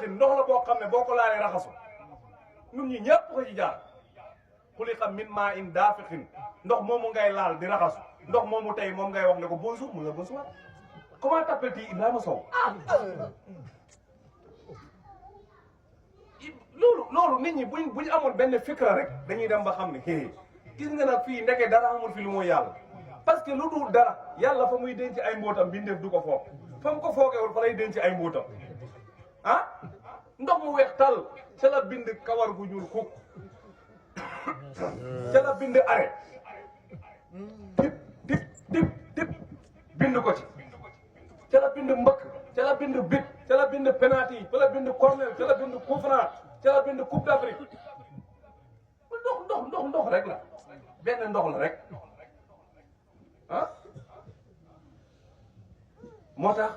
ndox la boo xam ne boo ko laalee raxasu ñun ñi ñëpp ko ci jaar xuliqa min maa in daafiqin ndox moomu ngay laal di raxasu ndox moomu tey moom ngay wax ne ko bonjour mu la bonsoir comment t'appelles-tu Ibrahima Sow loolu nit ñi buñ amoon benn fikra rek dañuy dem ba xam ne gis nga nag fii ndeke dara amul fi lu mooy yàlla parce que lu dul dara yàlla fa muy denc ay mbootam bindeef du ko foog fa mu ko foogewul fa lay denc ay mbootam ah ndox mu weex tal ca la bind kawar gu ñuul kuk ca la bind arrêt tip bind ko ci ca la bind mbëkk ca la bind bit ca la bind penalty ca la bind corner ca la bind coup franc ca la bind coupe d'Afrique ndox rek la benn ndox la rek ah moo tax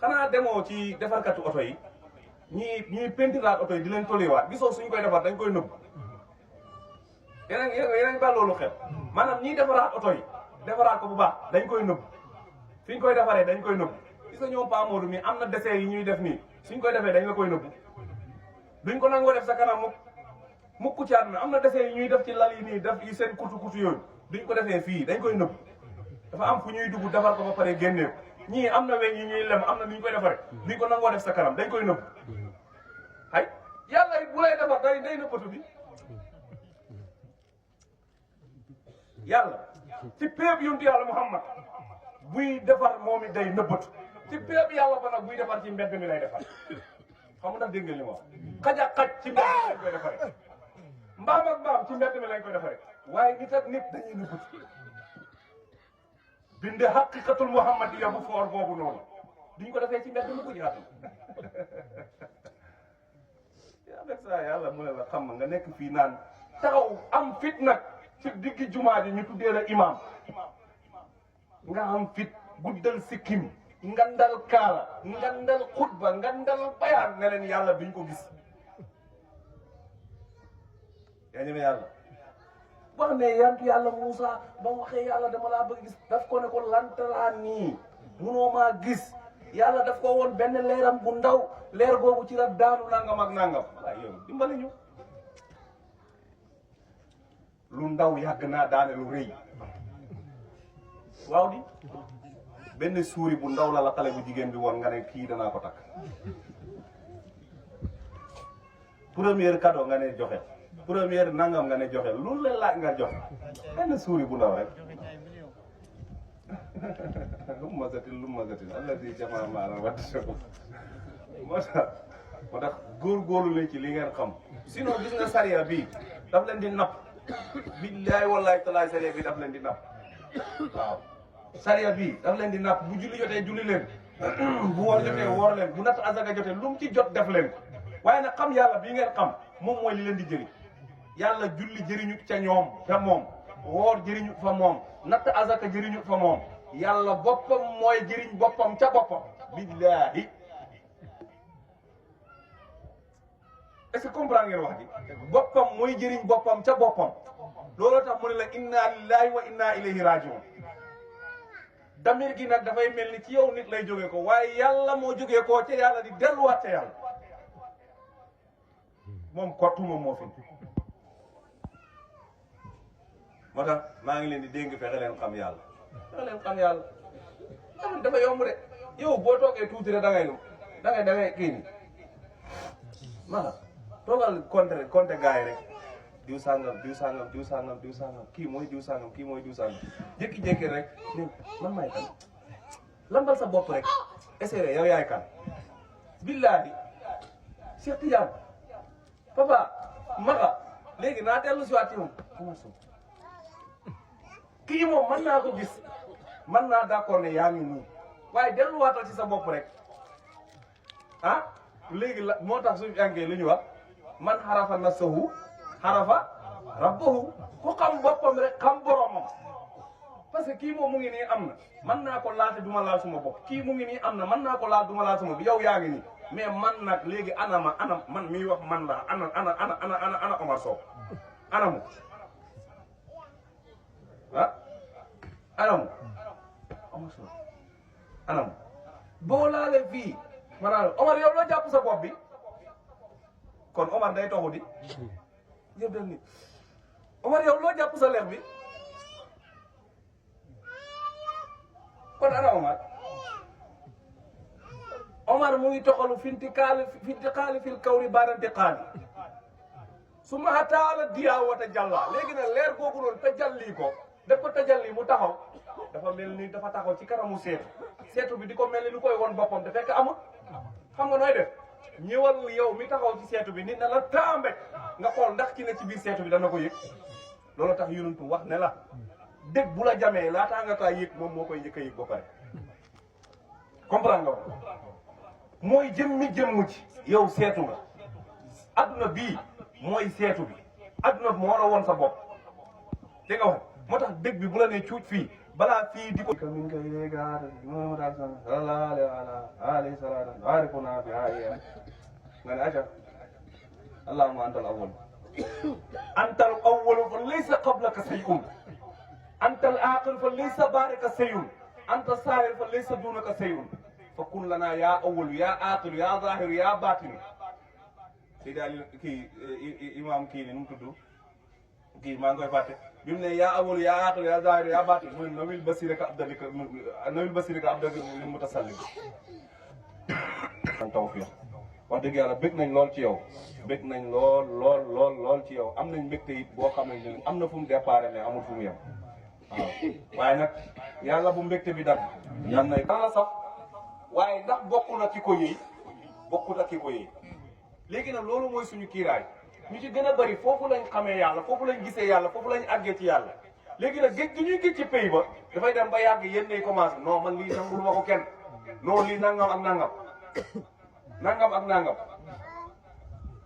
xanaa demoo ci defarkatu oto yi ñii pentiraat oto yi di leen tolliwaat gisoo suñ koy defar dañ koy nëbb yeneen ba loolu xel maanaam ñii defaraat oto yi defaraat ko bu baax dañ koy nëbb fi ñu koy defaree dañ koy nëbb gis nga ñoom Pa Modou mi am na dessin yi ñuy def nii suñ koy defee dañ la koy nëbb duñ ko nangoo def sa kanam mukk ci àdduna am na dessin yi ñuy def ci lal yi nii def yi seen kutu yooyu duñ ko defee fii dañ koy nëbb dafa am fu ñuy dugg defar ko ba pare génnee ko ñii am na weñ yi ñuy lem am na ni ñu koy defaree duñ ko nangoo def sa kanam dañ koy nëbb ay yàlla bu lay defar day nëbbatu bi yàlla ci péeb yontu yàlla Muhammad buy defar moom it day nëbbatu ci péeb yàlla ba nag buy defar ci mbedd mi lay defar xam nga ndax dégg nga li ma wax xaj ak xaj ci mbedd mi lañ koy defaree mbaam ak mbaam ci mbedd mi lañ koy defaree waaye nit ak nit dañuy nëbbatu binde haqiqatul muhammadiya bu foor boobu noonu duñ ko defee ci mbedd mi ko jaatu avec ça yàlla mu ne la xam nga nekk fii naan taxaw am fit nag ci diggi jumaa ji ñu tuddee la imam nga am fit guddal sikkim ngandal kaala ngandal xutba ngandal bayaan ne leen yàlla duñ ko gis yaa ñeme yàlla wax ne yantu yàlla Moussa ba mu waxee yàlla dama laa bëgg gis daf ko ne ko lantalaa nii munoo maa gis yàlla daf ko woon benn leeram bu ndaw leer boobu ci la daanu nangam ak nangam waaye yow dimbali ñu lu ndaw yàgg naa daane lu rëy waaw di benn suuri bu ndaw la xale bu jigéen bi woon nga ne kii danaa ko takk premier cadeau nga ne joxe première nangam nga ne joxe lu la laaj nga joxe benn suuri bu ndaw rek lu masatin allah di jamaa maara watta moo tax góorgóorlu leen ci li ngeen xam sinon gis nga sariya bii daf leen di napp billaay wallaay talaay sariya bii daf leen di napp waaw sariya bii daf leen di napp bu julli jotee julli leen bu woor jotee woor leen bu natt azaka jotee lu mu ci jot def leen waaye nag xam yàlla bii ngeen xam moom mooy li leen di jëriñ yàlla julli jëriñu ca ñoom fa moom woor jëriñu fa moom natt azaka jëriñu fa moom yàlla boppam mooy jëriñ boppam ca boppam billahi est-ce que comprendre ngeen wax ji boppam mooy jëriñ boppam ca boppam loolu tax mu ne la inna lillahi wa inna ilayhi rajiun damir gi nag dafay mel ni ci yow nit lay jógee ko waaye yàlla moo jógee koo ca yàlla di delluwaat ca yàlla moom kottu moom moo fi moo tax maa ngi leen di dénk fexe leen xam yàlla fexe leen xam yàlla dafa yomb de yow boo toogee tuuti rek da ngay kii ni maanaam toogal compter gars yi rek diw sangam kii mooy diw sangam jékki-jékki rek ni man maay kan lambal sa bopp rek essayé yow yaay kan billahi Cheikh Tidiane papa maga léegi naa dellu si waat moom kii moom mën naa ko gis mën naa d'accord ne yaa ngi nii waaye delluwaatal ci sa bopp rek ah léegi la moo tax suñu jàngee lu ñu wax man xarafa nafsahu xarafa rabbahu ku xam boppam rek xam boromam parce que kii moom mu ngi nii am na mën naa ko laal te duma laal suma bopp kii mu ngi nii am na mën naa ko laal duma laal suma bopp yow yaa ngi nii mais man nag léegi ana man miy wax man la ana Omar Sow anamu ah anamu anamu boo laalee fii maanaam Omar yow loo jàpp sa bopp bi kon Omar day toxu di yëpp dem ni Omar yow loo jàpp sa lex bi kon ana Omar mu ngi toxalu finti xaali fil kawri baarante xaali su ma xataala diyaa wata jàlla léegi nag leer googu noonu tajalli ko def ko tajalli mu taxaw dafa mel ni dafa taxaw ci kanamu seetu bi di ko mel ni lu koy won boppam te fekk amul xam nga nooy def ñëwal yow mi taxaw ci seetu bi nit na la taambek nga xool ndax ki ne ci biir seetu bi dana ko yëg loolu tax yonentu wax ne la dëgg bu la jamee laataa nga kaa yëg moom moo koy njëkk a yëg ba pare comprendre nga ko mooy jëmmu ci yow seetu nga adduna bii mooy seetu bi adduna bi moo la woon sa bopp dégg nga wax moo tax dëgg bi bu la nee cuuc fii balaa fii di ko min koy léegaata Muhammad sallallahu alayhi wa sallam arifuna bi hadiya nga ne aca allahumma antal awwal antal awwal fa laysa qablaka shay'un antal aaxir fa laysa ba'daka shay'un anta saahir fa laysa dunaka shay'un fa kun lana yaa awwalu yaa aaxiru yaa zaahiru yaa baatinu si daal kii imam kii ni nu mu tudd kii maa ngi koy fàtte bi mu ne yaa awwalu yaa aaxiru yaa zaahiru yaa baatinu mu ne nawil basiraka abdalika lil mutasallim an tawfiq wax dëgg yàlla bëgg nañ lool ci yow bëgg nañ lool ci yow am nañ mbégte it boo xam ne am na fu mu départ mais amul fu mu yem waaw waaye nag yàlla bu mbégte bi dagg yal na la sax waaye ndax bokk na ki ko yëy bokkut ak ki ko yëy léegi nag loolu mooy suñu kiiraay ñu ci gën a bëri foofu lañ xamee yàlla foofu lañ gisee yàlla foofu lañ àggee ci yàlla léegi nag géej gi ñuy géej ci pays ba dafay dem ba yàgg yéen nay commencé non man lii nangul ma ko kenn non lii nangam ak nangam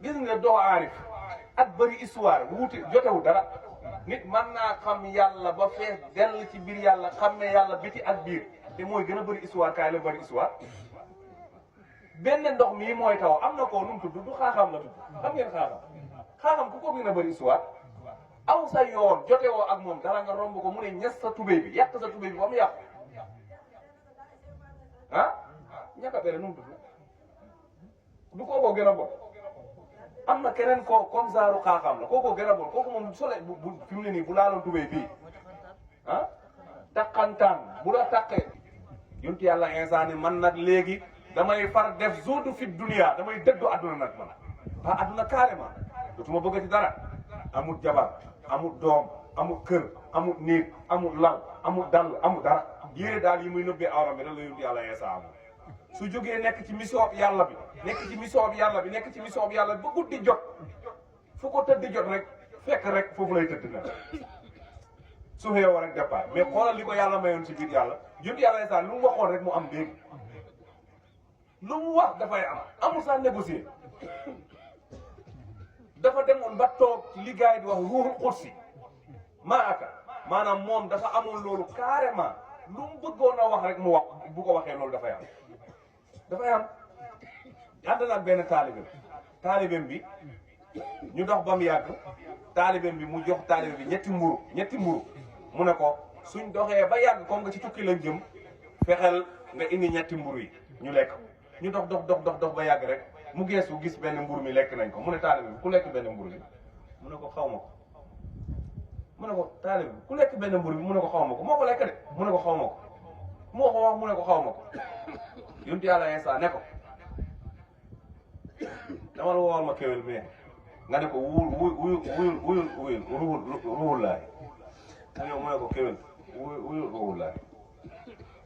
gis nga doo aarif ak bëri histoire wuute jotewu dara nit mën naa xam yàlla ba fees dell ci biir yàlla xammee yàlla biti ak biir te mooy gën a bëri histoire kaay la bëri histoire benn ndox mii mooy taw am na koo nu mu tudd du xaaxam la tudd xam ngeen xaaxam ku ko gën a bëri histoire aw sa yoon jotewoo ak moom dara nga romb ko mu ne ñes sa tubéy bi yàq sa tubéy bi ba mu yàqu ah ñàkk a bere nu mu tudd du kookoo gën a bon am na keneen ko comme zaaru xaaxam la kookoo gën a bon kooku moom sole bu fi mu ne nii bu laaloon tubéy bii ah taqantaan bu la taqee yontu yàlla insaan ni man nag léegi damay far def zuudu fi dunia damay dëddu adduna nag man ah adduna carrément dootuma bëgg ci dara amul jabar amul doom amul kër amul néeg amul lal amul dàll amul dara yére daal yi muy nëbbee awram bi rek la yontu yàlla insaan am su jógee nekk ci mission bi yàlla bi nekk ci mission bi yàlla bi nekk ci mission bi yàlla bi ba guddi jot fu ko tëdd jot rek fekk rek foofu lay tëdd nag su xeewoo rek départ mais xoolal li ko yàlla mayoon ci biir yàlla yontu yàlla insaan lu mu waxoon rek mu am léegi lu mu wax dafay am amul sax négocier dafa demoon ba toog ci li gars yi di wax ruuxul xursi maa aka maanaam moom dafa amoon loolu carrément lu mu bëggoon a wax rek mu wax bu ko waxee loolu dafay am ànd nag benn taalibeem bi ñu dox ba mu yàgg taalibeem bi mu jox taalibe bi ñetti mburu mu ne ko suñ doxee ba yàgg comme nga ci tukki lañ jëm fexeel nga indi ñetti mburu yi ñu lekk ñu dox ba yàgg rek mu geesu gis benn mburu mi lekk nañ ko mu ne taalibe bi ku lekk benn mburu bi mu ne ko xaw ma ko mu ne ko taalibe bi ku lekk benn mburu bi mu ne ko xaw ma ko moo ko lekk de mu ne ko xaw ma ko moo ko wax mu ne ko xaw ma ko yontu yàlla instant ne ko dama la woowal ma kéwél mais nga ne ko wuyul ruhul laay mu ñëw mu ne ko kéwél wuyul ruhul laay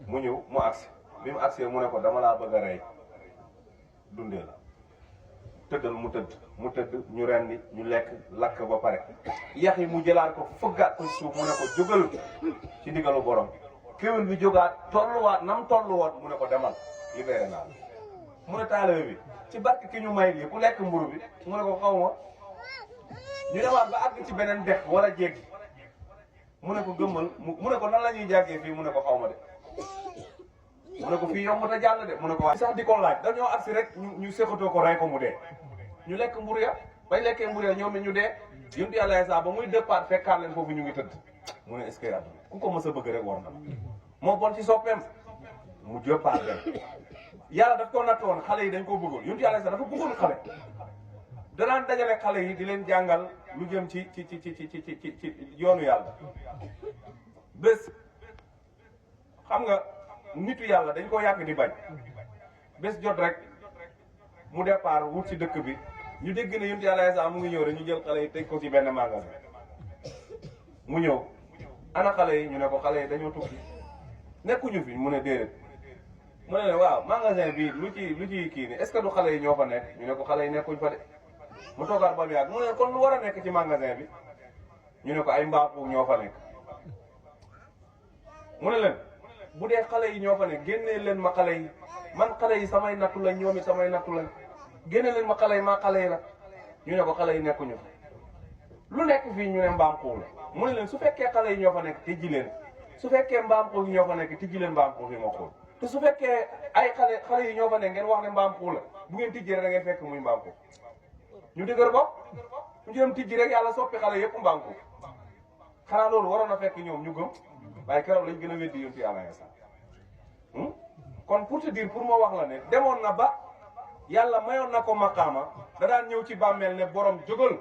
mu ñëw mu agsi bi mu agsee mu ne ko dama laa bëgg a rey dundee la tëddal mu tëdd ñu rendi ñu lekk lakk ba pare yax yi mu jëlaat ko fëggaat ko suuf mu ne ko jógal ci ndigalu borom kéwél bi jógaat tolluwaat nam tolluwaat mu ne ko demal libéré naa mu ne taalibe bi ci barke ki ñu may lii ku lekk mburu bi mu ne ko xaw ma ñu demaat ba àgg ci beneen dex wala jéggi mu ne ko gëmmal mu ne ko nan la ñuy jàggee fii mu ne ko xaw ma de mu ne ko fii yomb ta jàll de mu ne ko waaye sax di ko laaj dañoo agsi rek ñu séqatoo ko rey ko mu dee ñu lekk mburu ya bañ lekkee mburu ñoom it ñu dee yonent yàlla Iisaa ba muy départ fekkaat leen foofu ñu ngi tëdd mu ne est-ce que àdduna ku ko mës a bëgg rek war na moo bon ci soppeem mu départ dem yàlla daf ko nattoon xale yi dañ koo bëggoon yonent yàlla Iisaa dafa bëggoon xale danaan dajale xale yi di leen jàngal lu jëm ci yoonu yàlla bés xam nga nitu yàlla dañ ko yàgg di bañ bés jot rek mu départ wut ci dëkk bi ñu dégg ne yonent yàlla Iisaa mu ngi ñëw rek ñu jël xale yi teg ko ci benn magasin mu ñëw ana xale yi ñu ne ko xale yi dañoo tukki nekkuñu fi mu ne déedéet mu ne leen waaw magasin bi lu ci kii ni est-ce que du xale yi ñoo fa nekk ñu ne ko xale yi nekkuñ fa de mu toogaat ba mu yàgg mu ne kon lu war a nekk ci magasin bi ñu ne ko ay mbaaxu ñoo fa nekk mu ne leen bu dee xale yi ñoo fa nekk génnee leen ma xale yi man xale yi samay nattu lañ ñoom it samay nattu lañ génne leen ma xale yi maa xale yi la ñu ne ko xale yi nekkuñu fa lu nekk fii ñu ne mbaam xuux la mu ne leen su fekkee xale yi ñoo fa nekk tijji leen su fekkee mbaam xuux yi ñoo fa nekk tijji leen mbaam xuux yi ma xool te su fekkee ay xale yi ñoo fa nekk ngeen wax ne mbaam xuux la bu ngeen tijji rek da ngeen fekk muy mbaam xuux ñu dëgër bopp ñu dem tijji rek yàlla soppi xale yëpp mbaam xuux xanaa loolu waroon na fekk ñoom ñu gëm waaye keroog lañ gën a weddi yonent yàlla Iisaa kon pour te dire pour moo wax la ne demoon na ba yàlla mayoon na ko maqaama da daan ñëw ci bàmmeel ne borom jógal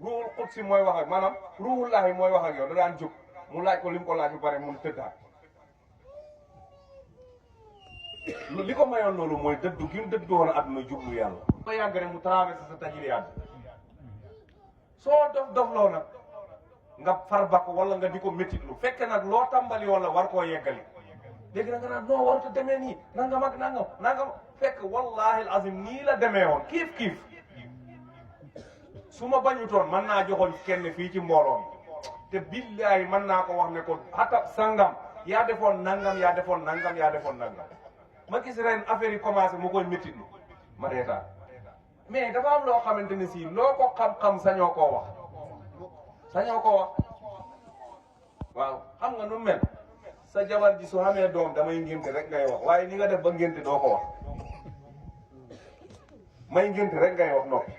ruuhul qudsi mooy wax ak maanaam ruuhullaahi mooy wax ak yow da daan jóg mu laaj ko li mu ko laaj bu pare mun tëddaat li ko mayoon loolu mooy dëddu gi mu dëddu woon àdduna jublu yàlla ba yàgg rek mu traversé sa tajiriyaat soo dof loo nag nga far bakk wala nga di ko métitlu fekk nag loo tàmbali woon la war koo yeggali léegi na nga naan non warut a demee nii nangam ak nangam fekk wallahi al azim nii la demee woon kiif su ma bañutoon mën naa joxoon kenn fii ci mbooloo te billahi mën naa ko wax ne ko xatab sangam yaa defoon nangam yaa defoon nangam ma gis ren affaire yi commencé mu koy métitlu ma reetaan mais dafa am loo xamante ne si loo ko xam-xam sañoo koo wax waaw xam nga nu mel sa jabar ji su xamee doom damay ngénte rek ngay wax waaye ni nga def ba ngénte doo ko wax may ngénte rek ngay wax noppi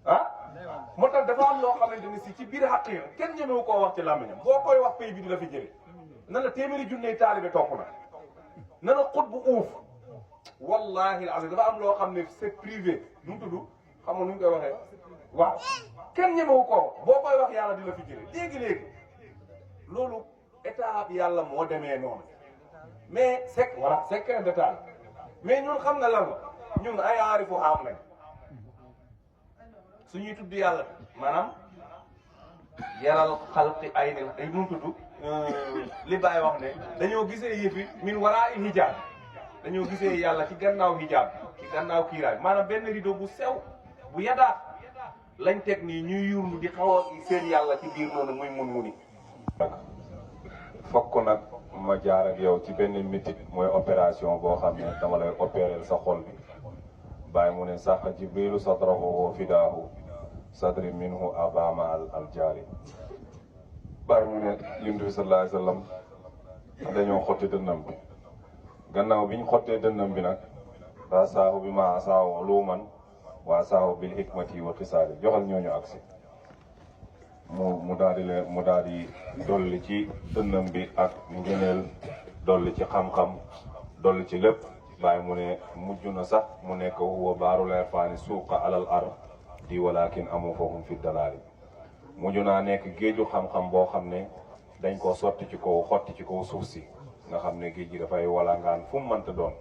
ah moo tax dafa am loo xamante ni si ci biir xaq yi kenn ñemewu koo wax ci làmmiñam boo koy wax pays bi di la fi jële na la téeméeri junney taalibe topp na la xut bu uuf wallahi al azim dafa am loo xam ne c'est privé nu mu tudd xam nga nu ñu koy waxee waaw kenn ñemewu koo boo koy wax yàlla di la fi jële léegi loolu état bi yàlla moo demee noonu mais secret d'état mais ñun xam nga lan la ñun ay aarifu am nañ suñuy tudd yàlla maanaam yaral xalqi ay ne nu mu tudd li Baye wax ne dañoo gisee yëfi min waraa il hijab dañoo gisee yàlla ci gannaaw hijab ci gannaaw kiiraay maanaam benn rideau bu sew bu yadaat lañ teg nii ñuy yurlu di xaw a seen yàlla ci biir noonu muy muni fokk nag ma jaar ak yow ci benn métit mooy opération boo xam ne dama lay opérer sa xol bi bàyyi mu ne sax jibrilu sadrahu wa fidaahu sadri minhu abama al jaari bàyyi mu ne yonent bi sallallahu alayhi wa sallam dañoo xotti dënnam bi gannaaw biñ xottee dënnam bi nag daa saahu bi ma asaahu luuman waa saahu bil hikmati wa xisaali joxal ñooñu agsi mu daal di dolli ci dënnam bi ak ngëneel dolli ci xam-xam dolli ci lépp bàyyi mu ne mujj na sax mu nekk huwa baarul irfaani suuqa alal ard di walakin amu fahum fi dalaali mujj naa nekk géeju xam-xam boo xam ne dañ koo sotti ci kaw xotti ci kaw suuf si nga xam ne géej gi dafay walangaan fu mu mënta doon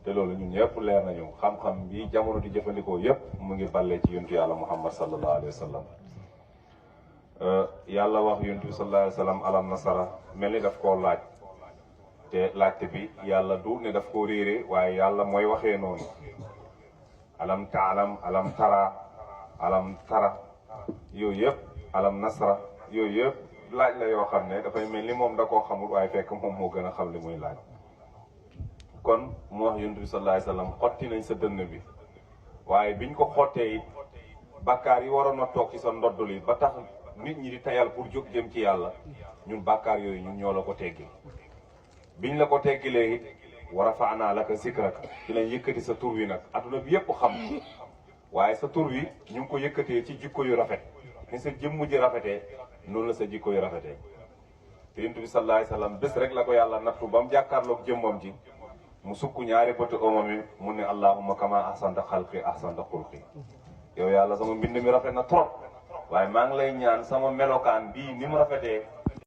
te loolu ñun yëpp leer nañu xam-xam bi jamono di jëfandikoo yëpp mu ngi ballee ci yontu yàlla muhammad sallallahu alayhi wa sallam yàlla wax yonent bi sallallahu alayhi wa sallam alam nasara mel ni daf koo laaj te laajte bi yàlla du ne daf koo réere waaye yàlla mooy waxee noonu alam taalam alam tara yooyu yëpp alam nasara yooyu yëpp laaj la yoo xam ne dafay mel ni moom da koo xamul waaye fekk moom moo gën a xam li muy laaj kon mu wax yonent bi sallallahu alayhi wa sallam xotti nañ sa dënn bi waaye biñ ko xottee it bàkkaar yi waroon a toog ci sa ndodd li ba tax nit ñi di tayal pour jóg jëm ci yàlla ñun bàkkaar yooyu ñun ñoo la ko teggil biñ la ko teggilee it wa rafa'naa laka zikraka ci lañ yëkkati sa tur wi nag adduna bi yëpp xam waaye sa tur wi ñu ngi ko yëkkatee ci jikko yu rafet ni sa jëmm ji rafetee noonu la sa jikko yu rafetee te Yonent bi sallallahu alayhi wasallam bés rek la ko yàlla nattu ba mu jàkkaarloog jëmmam ji mu sukk ñaari bëtu omam yi mu ne allahumma kama ahsanta xalqi ahsanta xulqi yow yàlla sama mbind mi rafet na trop waaye maa ngi lay ñaan sama melokaan bii ni mu rafetee